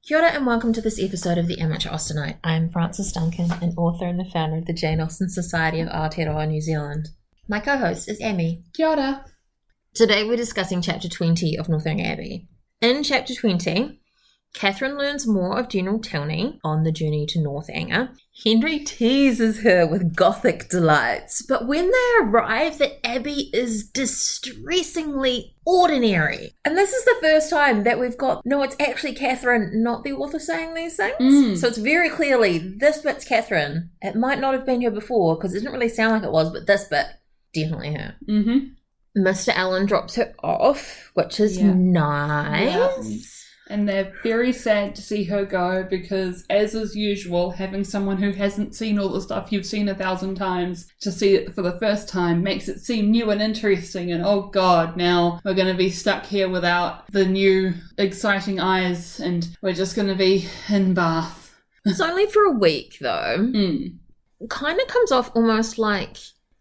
Kia ora and welcome to this episode of The Amateur Austenite. I am Frances Duncan, an author and the founder of the Jane Austen Society of Aotearoa, New Zealand. My co-host is Amme. Kia ora. Today we're discussing Chapter 20 of Northanger Abbey. In Chapter 20, Catherine learns more of General Tilney on the journey to Northanger. Henry teases her with gothic delights, but when they arrive, the Abbey is distressingly ordinary. And this is the first time that we've got, no, it's actually Catherine, not the author, saying these things. So it's very clearly, this bit's Catherine. It might not have been her before, because it didn't really sound like it was, but this bit, definitely her. Mr. Allen drops her off, which is nice. Yeah. And they're very sad to see her go because, as is usual, having someone who hasn't seen all the stuff you've seen 1,000 times to see it for the first time makes it seem new and interesting. And oh God, now we're going to be stuck here without the new exciting eyes and we're just going to be in Bath. It's only for a week though. Kind of comes off almost like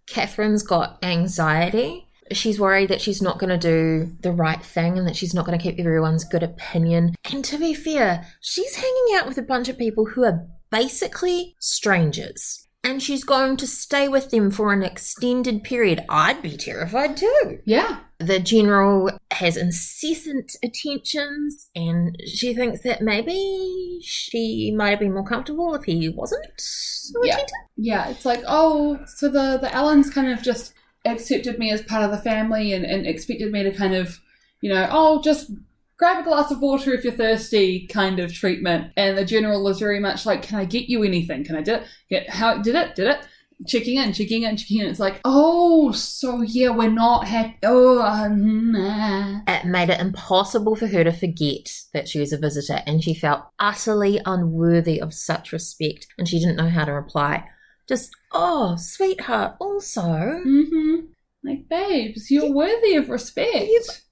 Catherine's got anxiety. She's worried that she's not going to do the right thing and that she's not going to keep everyone's good opinion. And to be fair, she's hanging out with a bunch of people who are basically strangers. And she's going to stay with them for an extended period. I'd be terrified too. Yeah. The general has incessant attentions and she thinks that maybe she might have been more comfortable if he wasn't so attentive. Yeah, it's like, oh, so the Allens kind of just accepted me as part of the family and expected me to kind of, you know, oh, just grab a glass of water if you're thirsty kind of treatment. And the general was very much like, can I get you anything? Can I do it? How did it? Checking in. It's like, oh, so yeah, we're not happy. Oh, nah. It made it impossible for her to forget that she was a visitor and she felt utterly unworthy of such respect and she didn't know how to reply. Just, oh, sweetheart, also. Like, babes, you're worthy of respect.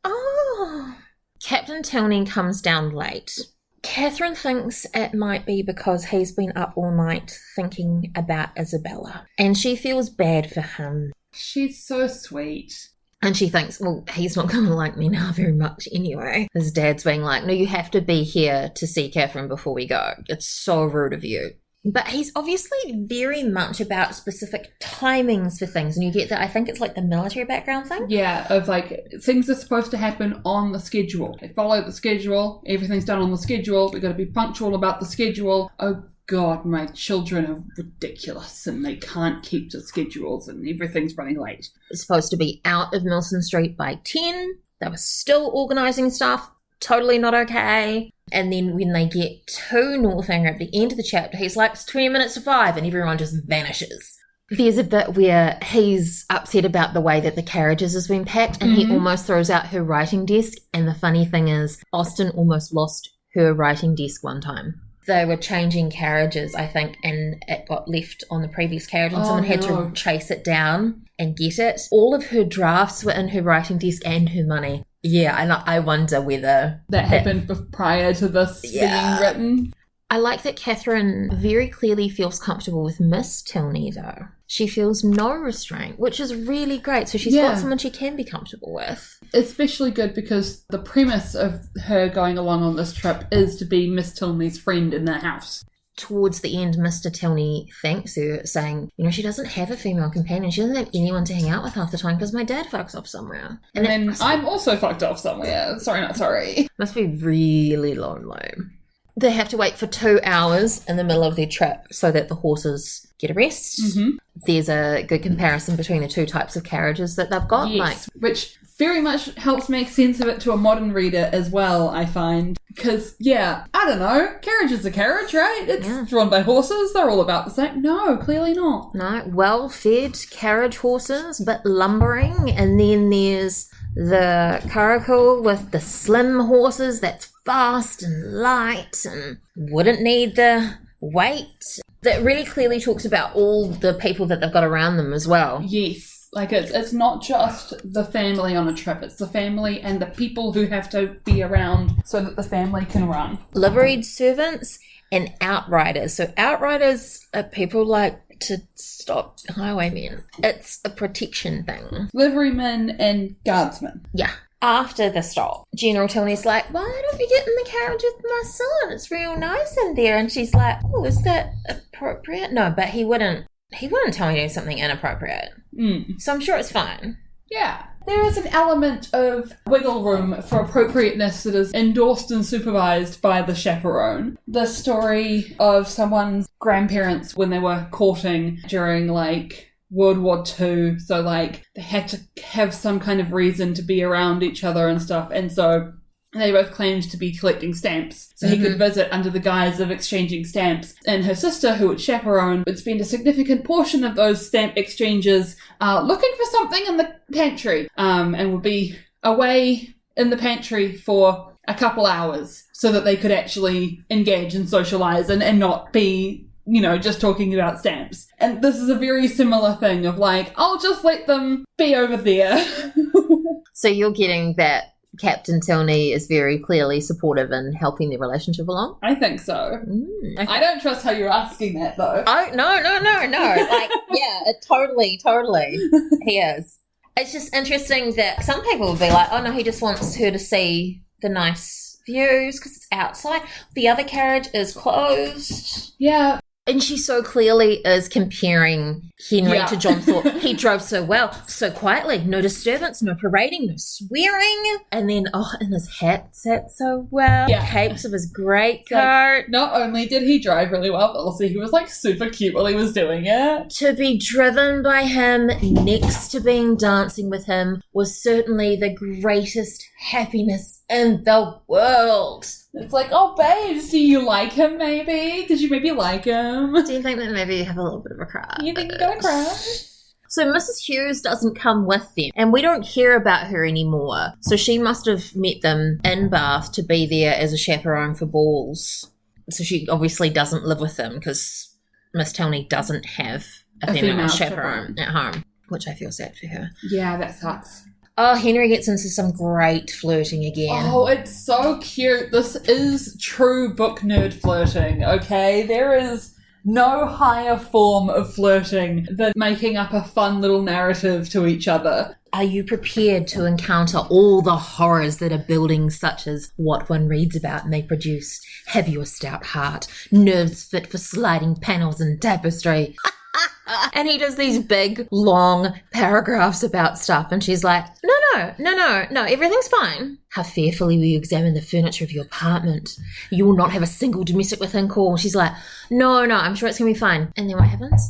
Captain Tilney comes down late. Catherine thinks it might be because he's been up all night thinking about Isabella. And she feels bad for him. She's so sweet. And she thinks, well, he's not going to like me now very much anyway. His dad's being like, no, you have to be here to see Catherine before we go. It's so rude of you. But he's obviously very much about specific timings for things. And you get that, I think it's like the military background thing. Yeah, of like, things are supposed to happen on the schedule. They follow the schedule. Everything's done on the schedule. We've got to be punctual about the schedule. Oh God, my children are ridiculous and they can't keep to schedules and everything's running late. It's supposed to be out of Milson Street by 10. They were still organising stuff. Totally not okay. And then when they get to Northanger at the end of the chapter, he's like, it's 20 minutes to 5, and everyone just vanishes. There's a bit where he's upset about the way that the carriages has been packed, and he almost throws out her writing desk. And the funny thing is, Austen almost lost her writing desk one time. They were changing carriages, I think, and it got left on the previous carriage, and someone had to chase it down and get it. All of her drafts were in her writing desk and her money. Yeah, and I wonder whether that happened prior to this being written. I like that Catherine very clearly feels comfortable with Miss Tilney, though. She feels no restraint, which is really great. So she's got someone she can be comfortable with. Especially good because the premise of her going along on this trip is to be Miss Tilney's friend in the house. Towards the end, Mr. Tilney thanks her, saying, you know, she doesn't have a female companion. She doesn't have anyone to hang out with half the time because my dad fucks off somewhere. And then I'm also fucked off somewhere. Sorry, not sorry. Must be really lonely. They have to wait for 2 hours in the middle of their trip so that the horses get a rest. There's a good comparison between the two types of carriages that they've got. Yes, which very much helps make sense of it to a modern reader as well, I find. Because, I don't know, carriage is a carriage, right? It's drawn by horses, they're all about the same. No, clearly not. No, well-fed carriage horses, but lumbering. And then there's the curricle with the slim horses that's fast and light and wouldn't need the weight. That really clearly talks about all the people that they've got around them as well. Yes. Like, it's not just the family on a trip. It's the family and the people who have to be around so that the family can run. Liveried servants and outriders. So outriders are people like to stop highwaymen. It's a protection thing. Liverymen and guardsmen. Yeah. after the stop, General Tilney's like, why don't you get in the carriage with my son? It's real nice in there. And she's like, oh, is that appropriate? No, but he wouldn't tell me to do something inappropriate. So I'm sure it's fine. Yeah. There is an element of wiggle room for appropriateness that is endorsed and supervised by the chaperone. The story of someone's grandparents when they were courting during, like, World War II, so, like, they had to have some kind of reason to be around each other and stuff, and so they both claimed to be collecting stamps, so he could visit under the guise of exchanging stamps. And her sister, who would chaperone, would spend a significant portion of those stamp exchanges looking for something in the pantry, and would be away in the pantry for a couple hours so that they could actually engage and socialise and not be, you know, just talking about stamps. And this is a very similar thing of like, I'll just let them be over there. So you're getting that Captain Tilney is very clearly supportive in helping the relationship along? I think so. Okay. I don't trust how you're asking that, though. Oh, no. Like, yeah, totally. He is. It's just interesting that some people would be like, oh, no, he just wants her to see the nice views because it's outside. The other carriage is closed. Yeah. And she so clearly is comparing Henry to John Thorpe. He drove so well, so quietly, no disturbance, no parading, no swearing. And then, and his hat sat so well. Yeah. Capes of his great coat. Like, not only did he drive really well, but also he was like super cute while he was doing it. To be driven by him next to being dancing with him was certainly the greatest happiness in the world. It's like, oh, babes, do you like him maybe? Did you maybe like him? Do you think that maybe you have a little bit of a crush? You think you're gonna cry? So Mrs. Hughes doesn't come with them, and we don't hear about her anymore. So she must have met them in Bath to be there as a chaperone for balls. So she obviously doesn't live with them because Miss Tilney doesn't have a female chaperone at home, which I feel sad for her. Yeah, that sucks. Oh, Henry gets into some great flirting again. Oh, it's so cute. This is true book nerd flirting, okay? There is no higher form of flirting than making up a fun little narrative to each other. Are you prepared to encounter all the horrors that are building, such as what one reads about may produce? Have you a stout heart, nerves fit for sliding panels and tapestry? And he does these big, long paragraphs about stuff, and she's like, no, everything's fine. How fearfully will you examine the furniture of your apartment? You will not have a single domestic within call. She's like, no, I'm sure it's going to be fine. And then what happens?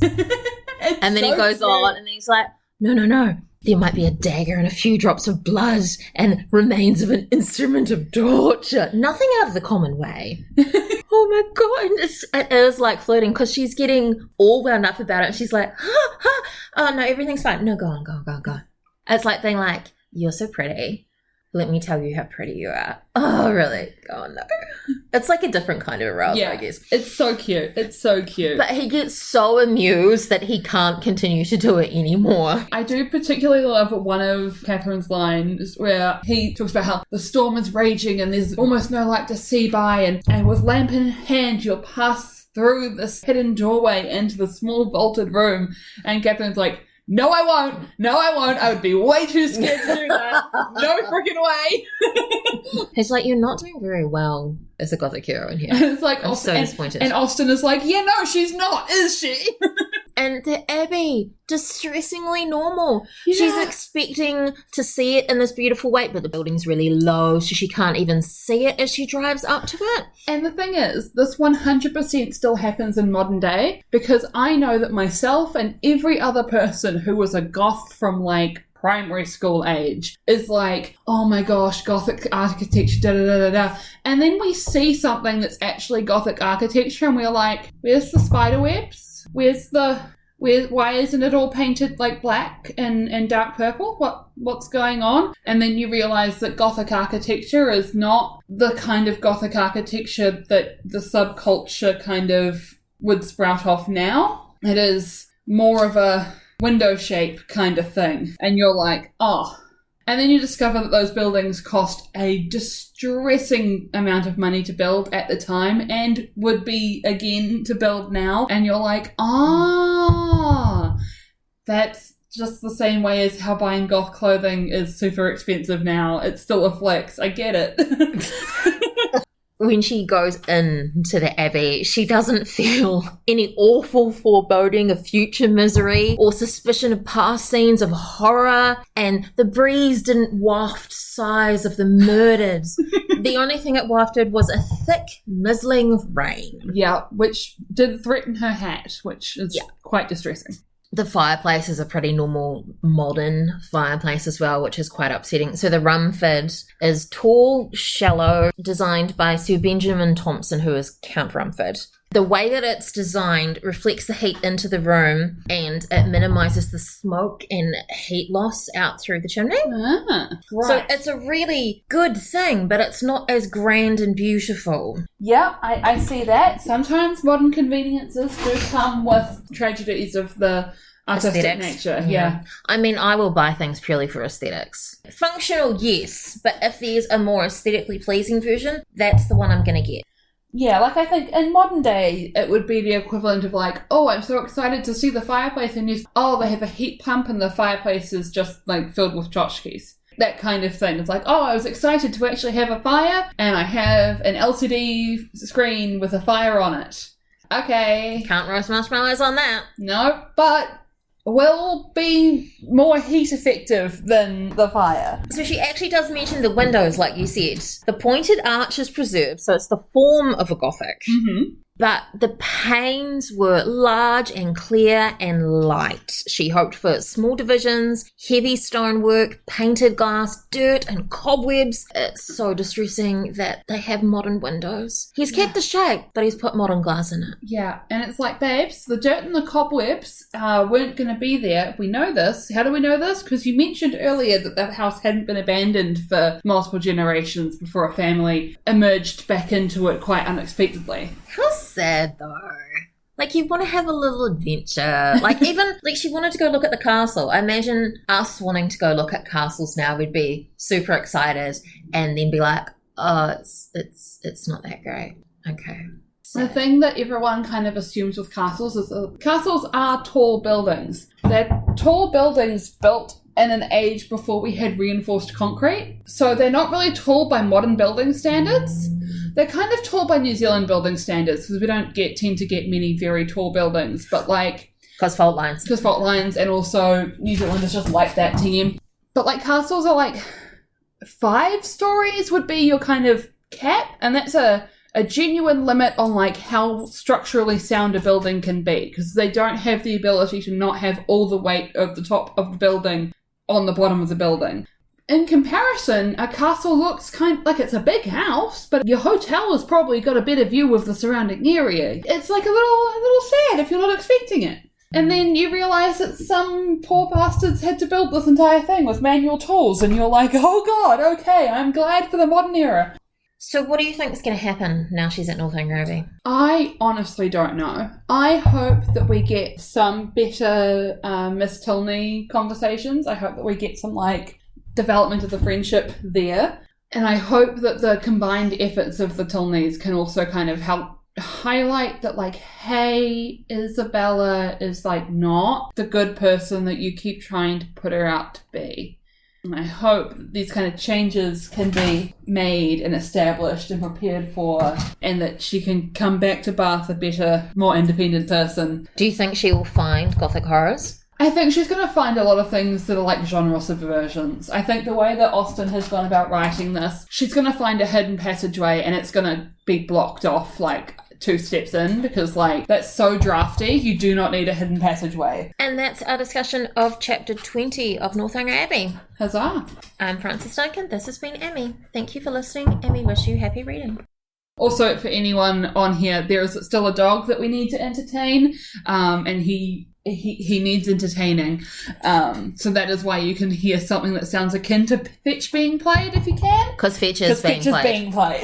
And then he goes on, and he's like, no. There might be a dagger and a few drops of blood and remains of an instrument of torture. Nothing out of the common way. Oh my God. It is like flirting because she's getting all wound up about it. And she's like, oh no, everything's fine. No, go on. It's like being like, you're so pretty. Let me tell you how pretty you are. Oh, really? Oh, no. It's like a different kind of arousal, I guess. It's so cute. But he gets so amused that he can't continue to do it anymore. I do particularly love one of Catherine's lines where he talks about how the storm is raging and there's almost no light to see by, and with lamp in hand you'll pass through this hidden doorway into the small vaulted room. And Catherine's like, No, I won't. I would be way too scared to do that. No freaking way. He's like, you're not doing very well as a gothic hero in here. It's like, I'm so disappointed. And Austen is like, yeah, no, she's not, is she? And the Abbey, distressingly normal. Yeah. She's expecting to see it in this beautiful way, but the building's really low, so she can't even see it as she drives up to it. And the thing is, this 100% still happens in modern day, because I know that myself and every other person who was a goth from, like, primary school age is like, oh my gosh, gothic architecture, da-da-da-da-da. And then we see something that's actually gothic architecture and we're like, where's the spider webs? Why isn't it all painted like black and dark purple? What's going on? And then you realise that gothic architecture is not the kind of gothic architecture that the subculture kind of would sprout off now. It is more of a window shape kind of thing. And you're like, oh. And then you discover that those buildings cost a distressing amount of money to build at the time and would be again to build now. And you're like, that's just the same way as how buying goth clothing is super expensive now. It's still a flex. I get it. When she goes into the Abbey, she doesn't feel any awful foreboding of future misery or suspicion of past scenes of horror, and the breeze didn't waft sighs of the murdered. The only thing it wafted was a thick, mizzling rain. Yeah, which did threaten her hat, which is quite distressing. The fireplace is a pretty normal modern fireplace as well, which is quite upsetting. So the Rumford is tall, shallow, designed by Sir Benjamin Thompson, who is Count Rumford. The way that it's designed reflects the heat into the room, and it minimises the smoke and heat loss out through the chimney. Right. So it's a really good thing, but it's not as grand and beautiful. Yeah, I see that. Sometimes modern conveniences do come with tragedies of the artistic Aesthetics. nature. Yeah. I mean, I will buy things purely for aesthetics. Functional, yes, but if there's a more aesthetically pleasing version, that's the one I'm going to get. Yeah, like I think in modern day, it would be the equivalent of like, oh, I'm so excited to see the fireplace, and they have a heat pump and the fireplace is just like filled with tchotchkes. That kind of thing. It's like, oh, I was excited to actually have a fire, and I have an LCD screen with a fire on it. Okay. Can't roast marshmallows on that. No, but will be more heat effective than the fire. So she actually does mention the windows, like you said. The pointed arch is preserved, so it's the form of a Gothic. Mm-hmm. But the panes were large and clear and light. She hoped for small divisions, heavy stonework, painted glass, dirt and cobwebs. It's so distressing that they have modern windows. He's kept the shape, but he's put modern glass in it. Yeah, and it's like, babes, the dirt and the cobwebs weren't going to be there. We know this. How do we know this? Because you mentioned earlier that the house hadn't been abandoned for multiple generations before a family emerged back into it quite unexpectedly. How sad, though. Like, you want to have a little adventure. Like, even, like, she wanted to go look at the castle. I imagine us wanting to go look at castles now. We'd be super excited and then be like, oh, it's not that great. Okay. The thing that everyone kind of assumes with castles is castles are tall buildings. They're tall buildings built in an age before we had reinforced concrete. So they're not really tall by modern building standards. They're kind of tall by New Zealand building standards because we don't tend to get many very tall buildings, but like... Because fault lines. Because fault lines, and also New Zealand is just like that to you. But like castles are like 5 stories would be your kind of cap, and that's a genuine limit on like how structurally sound a building can be, because they don't have the ability to not have all the weight of the top of the building on the bottom of the building. In comparison, a castle looks kind of like it's a big house, but your hotel has probably got a better view of the surrounding area. It's like a little sad if you're not expecting it. And then you realise that some poor bastards had to build this entire thing with manual tools, and you're like, oh god, okay, I'm glad for the modern era. So what do you think is going to happen now she's at Northanger Abbey? I honestly don't know. I hope that we get some better Miss Tilney conversations. I hope that we get some, like, development of the friendship there. And I hope that the combined efforts of the Tilneys can also kind of help highlight that, like, hey, Isabella is, like, not the good person that you keep trying to put her out to be. And I hope that these kind of changes can be made and established and prepared for, and that she can come back to Bath a better, more independent person. Do you think she will find Gothic horrors? I think she's going to find a lot of things that are like genre subversions. I think the way that Austen has gone about writing this, she's going to find a hidden passageway and it's going to be blocked off like 2 steps in, because like that's so drafty, you do not need a hidden passageway. And that's our discussion of chapter 20 of Northanger Abbey. Huzzah. I'm Frances Duncan, this has been Amme. Thank you for listening, and we wish you happy reading. Also, for anyone on here, there is still a dog that we need to entertain, and he needs entertaining. So that is why you can hear something that sounds akin to Fetch being played, if you can. Because Fetch is being played.